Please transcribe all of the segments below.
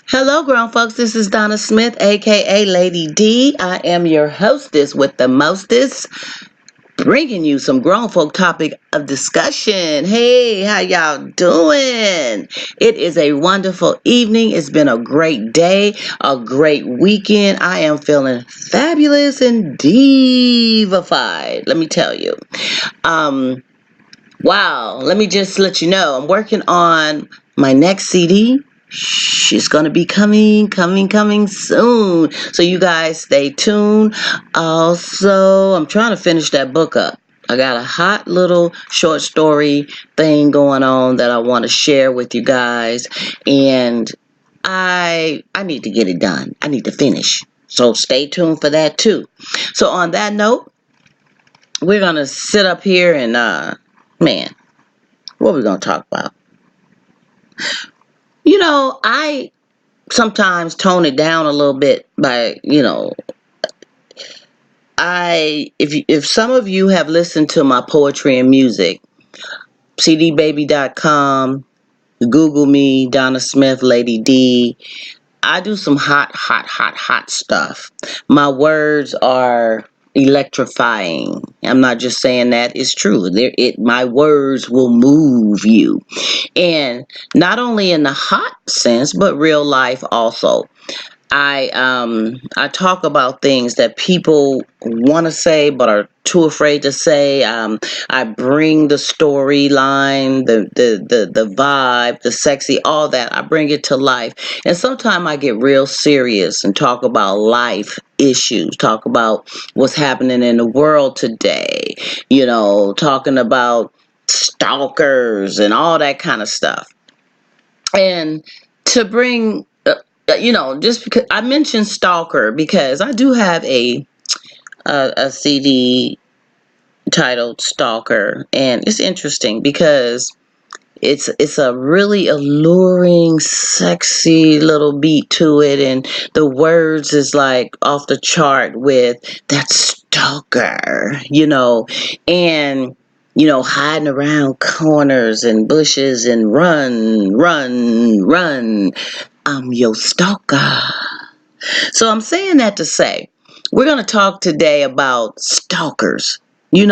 Hello, grown folks. This is Donna Smith, aka Lady D. I am your hostess with the mostest, bringing you some grown folk topic of discussion. Hey, how y'all doing? It is a wonderful evening. It's been a great day, a great weekend. I am feeling fabulous and divified. Let me tell you. Um, wow. Let me just let you know. I'm working on my next CD. She's gonna be coming soon. So you guys stay tuned. Also, I'm trying to finish that book up. I got a hot little short story thing going on that I want to share with you guys, and I need to get it done. I need to finish. So stay tuned for that too. So on that note, we're gonna sit up here and man, what are we gonna talk about? I sometimes tone it down a little bit by, if some of you have listened to my poetry and music, cdbaby.com, Google me, Donna Smith, Lady D. I do some hot stuff. My words are electrifying. I'm not just saying that, it's true. My words will move you. And not only in the hot sense, but real life also. I talk about things that people want to say but are too afraid to say. I bring the storyline, the vibe, the sexy, all that. I bring it to life. And sometimes I get real serious and talk about life issues, talk about what's happening in the world today, talking about stalkers and all that kind of stuff. And to bring just because I mentioned Stalker, because I do have a CD titled Stalker, and it's interesting because it's a really alluring, sexy little beat to it, and the words is like off the chart with that stalker, and hiding around corners and bushes and run. I'm your stalker. So I'm saying that to say, we're going to talk today about stalkers. They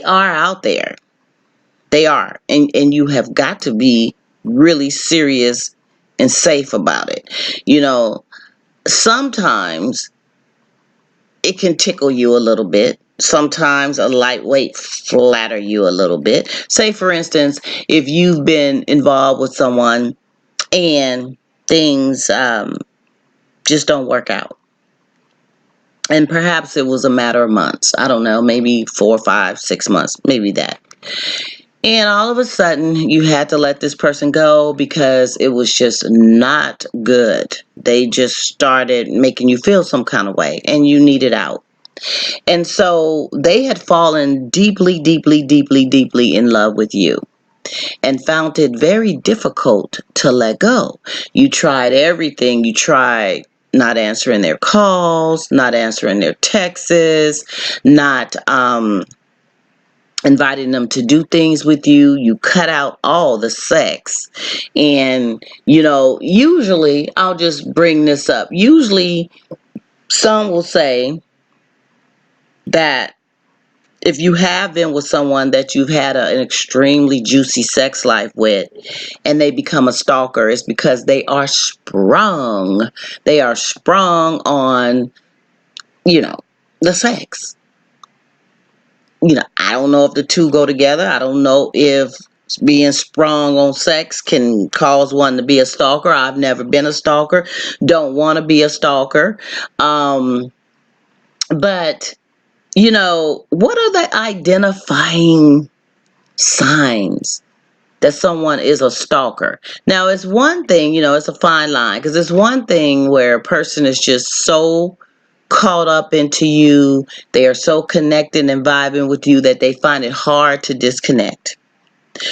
are out there. They are. And you have got to be really serious and safe about it. Sometimes it can tickle you a little bit. Sometimes a lightweight flatter you a little bit. Say, for instance, if you've been involved with someone and things just don't work out. And perhaps it was a matter of months. I don't know, maybe 4, 5, 6 months, maybe that. And all of a sudden, you had to let this person go because it was just not good. They just started making you feel some kind of way and you needed out. And so they had fallen deeply, deeply, deeply, deeply in love with you and found it very difficult to let go. You tried everything. You tried not answering their calls, not answering their texts, not inviting them to do things with you. You cut out all the sex. And, usually, I'll just bring this up. Usually, some will say that if you have been with someone that you've had an extremely juicy sex life with and they become a stalker, it's because they are sprung. They are sprung on, the sex. I don't know if the two go together. I don't know if being sprung on sex can cause one to be a stalker. I've never been a stalker. Don't want to be a stalker. But what are the identifying signs that someone is a stalker? Now, it's one thing, it's a fine line, because it's one thing where a person is just so caught up into you, they are so connected and vibing with you that they find it hard to disconnect.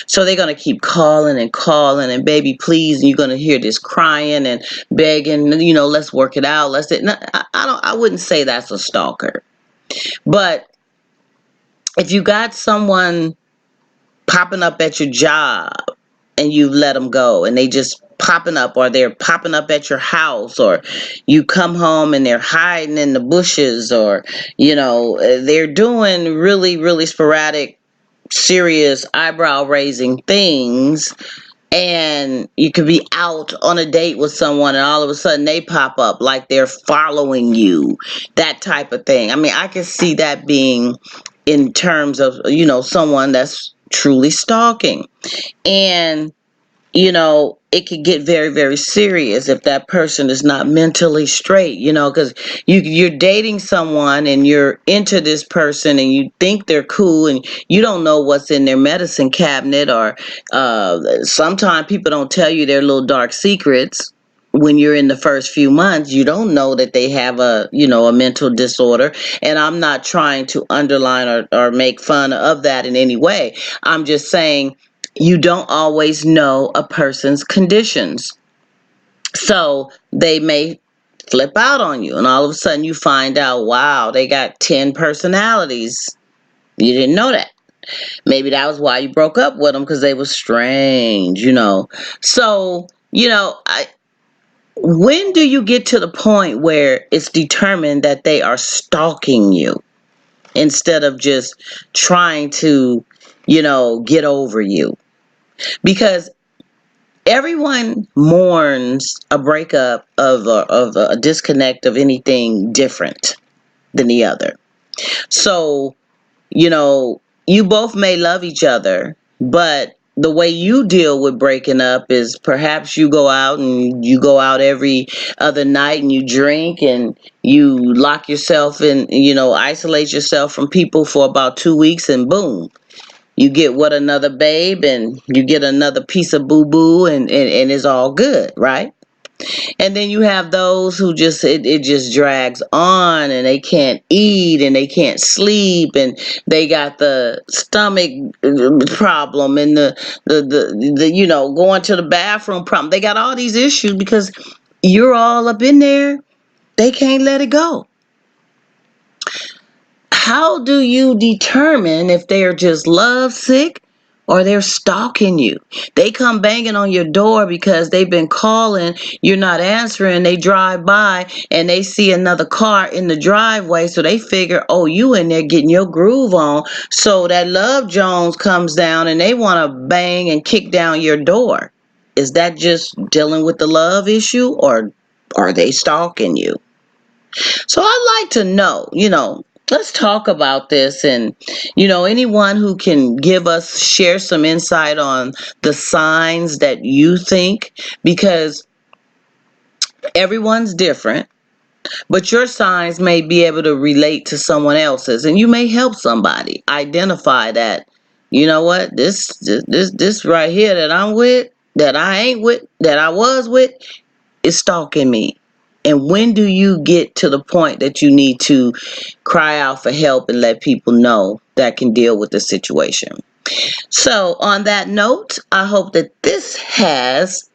So they're going to keep calling and baby, please, and you're going to hear this crying and begging, let's work it out. I wouldn't say that's a stalker. But if you got someone popping up at your job and you've let them go, and they just popping up, or they're popping up at your house, or you come home and they're hiding in the bushes, or they're doing really, really sporadic, serious, eyebrow raising things, and you could be out on a date with someone and all of a sudden they pop up like they're following you, that type of thing. I mean, I can see that being in terms of someone that's truly stalking. And it could get very, very serious if that person is not mentally straight, because you're dating someone and you're into this person and you think they're cool, and you don't know what's in their medicine cabinet, or sometimes people don't tell you their little dark secrets. When you're in the first few months, you don't know that they have a mental disorder. And I'm not trying to underline or make fun of that in any way. I'm just saying, you don't always know a person's conditions. So they may flip out on you, and all of a sudden you find out, wow, they got 10 personalities. You didn't know that. Maybe that was why you broke up with them, because they were strange. So, when do you get to the point where it's determined that they are stalking you instead of just trying to, get over you? Because everyone mourns a breakup of a disconnect of anything different than the other. So, you both may love each other, but the way you deal with breaking up is perhaps you go out every other night and you drink and you lock yourself in, isolate yourself from people for about 2 weeks, and boom, you get what, another babe, and you get another piece of boo boo, and it's all good, right? And then you have those who just it just drags on, and they can't eat and they can't sleep, and they got the stomach problem, and the going to the bathroom problem. They got all these issues because you're all up in there. They can't let it go. How do you determine if they're just lovesick or they're stalking you? They come banging on your door because they've been calling, you're not answering. They drive by and they see another car in the driveway, so they figure, oh, you in there getting your groove on. So that Love Jones comes down and they want to bang and kick down your door. Is that just dealing with the love issue, or are they stalking you? So I'd like to know, let's talk about this. And, anyone who can share some insight on the signs that you think, because everyone's different, but your signs may be able to relate to someone else's, and you may help somebody identify that, you know what, this right here that I'm with, that I ain't with, that I was with, is stalking me. And when do you get to the point that you need to cry out for help and let people know that can deal with the situation? So on that note, I hope that this has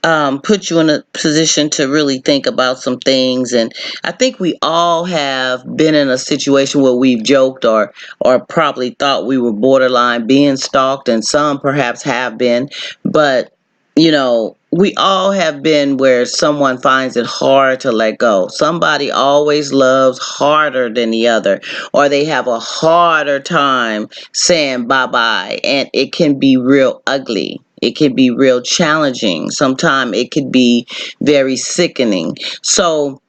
put you in a position to really think about some things. And I think we all have been in a situation where we've joked or probably thought we were borderline being stalked, and some perhaps have been. But we all have been where someone finds it hard to let go. Somebody always loves harder than the other, or they have a harder time saying bye-bye, and it can be real ugly. It can be real challenging. Sometimes it could be very sickening. So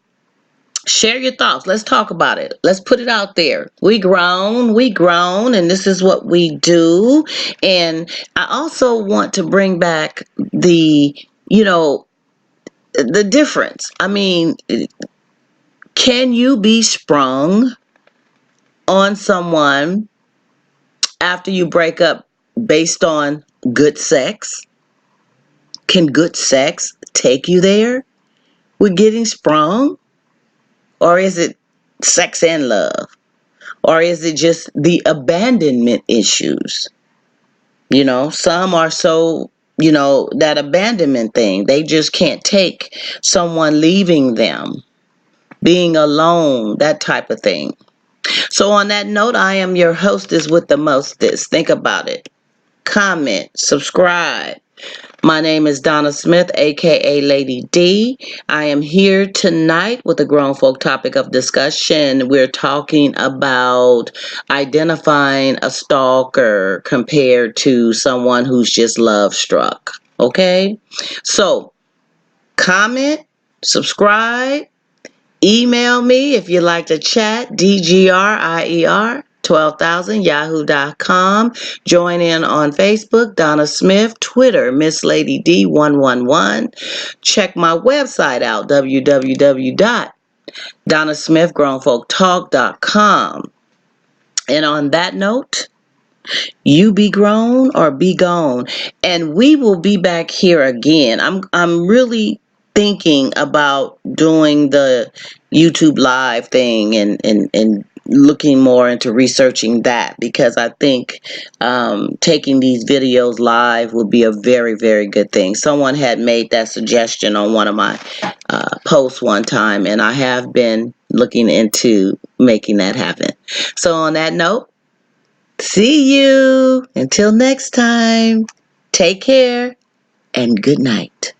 share your thoughts. Let's talk about it. Let's put it out there. We grown, and this is what we do. And I also want to bring back the difference. I mean, can you be sprung on someone after you break up based on good sex? Can good sex take you there with getting sprung? Or is it sex and love? Or is it just the abandonment issues? Some are so, that abandonment thing. They just can't take someone leaving them, being alone, that type of thing. So on that note, I am your hostess with the mostest. Think about it. comment, subscribe. My name is Donna Smith, aka Lady D. I am here tonight with a grown folk topic of discussion. We're talking about identifying a stalker compared to someone who's just love struck. Okay? So, comment, subscribe, email me if you'd like to chat, DGRIER 12,000 yahoo.com. Join in on Facebook, Donna Smith, Twitter, Miss Lady D111. Check my website out, www.donnasmithgrownfolktalk.com. And on that note, you be grown or be gone, and we will be back here again. I'm really thinking about doing the YouTube live thing and looking more into researching that, because I think taking these videos live would be a very, very good thing. Someone had made that suggestion on one of my posts one time, and I have been looking into making that happen. So on that note, see you. Until next time, take care and good night.